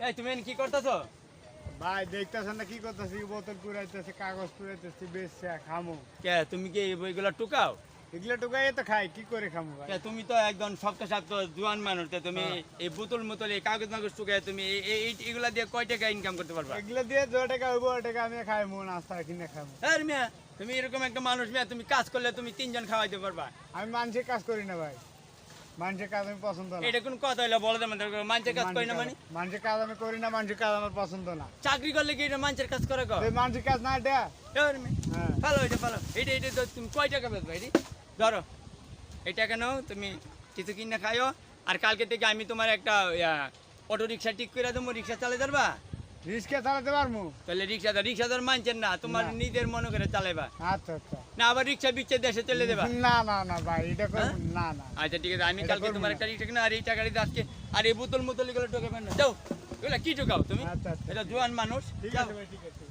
এই তুমি কি করতেছো? ভাই দেখতেছেন না কি করতেছি? বোতল পুরাইতেছে, কাগজ পুরাইতেছি, বেচছে খামো। কে তুমি কি এই বইগুলো টুকাও? এগুলো টুকাই তো খাই, কি করে খামো ভাই? কে তুমি তো একদম শক্ত শক্ত জোয়ান মানুষ, তা তুমি এই বোতল মোতল এই কাগজ মাগজ টুকায় তুমি এইগুলা দিয়ে কয় টাকা ইনকাম করতে পারবা? এগুলো দিয়ে 2 টাকা হইব, 2 টাকা আমি খাইমু, নাস্তা কিনে খামু। আরে মিয়া, তুমি এরকম একটা মানুষ মিয়া, তুমি কাজ করলে তুমি 3 জন খাওয়াইতে পারবা। আমি মানুষের কাজ করি না ভাই, মানুষের কাজ আমি পছন্দ না। এটা কোন কথা হইলো? বলো তোমাদের মানুষের কাজ করি না মানে? মানুষের কাজ আমি করি না, মানুষের কাজ আমার পছন্দ না। চাকরি করলে কি এটা মানুষের কাজ করে গো? এই মানুষের কাজ না এটা। আরে মিয়া, হ্যাঁ, ভালো এটা ভালো। এটা তো তুমি কয় টাকা বেচবা? এটি ধরো, এই টাকা নাও, তুমি কিছু কিনে খাইও। আর কালকে থেকে আমি তোমার একটা অটো রিক্সা ঠিক করে দেবো, রিক্সা চালাই পারবা? রিস্কে চালাতে পারবো। তাহলে রিক্সাদার মানছেন না, তোমার না। নিজের মনে করে চালাইবা আচ্ছা আচ্ছা। না, আবার রিক্সা বিচ্ছে দেশে চলে দেবা? না না না ভাই, এটা করবো হ্যাঁ? না না। আচ্ছা ঠিক আছে, আমি এটা কালকে করবো তোমার না। একটা রিক্সা কিনা, আর এই টাকা দিয়ে আজকে আর এই বোতল মোতল এগুলো টোকাবেন না। যাও, এগুলো কি টোকাও তুমি? আচ্ছা আচ্ছা, এটা জোয়ান মানুষ। ঠিক যাও। আছে ভাই, ঠিক আছে।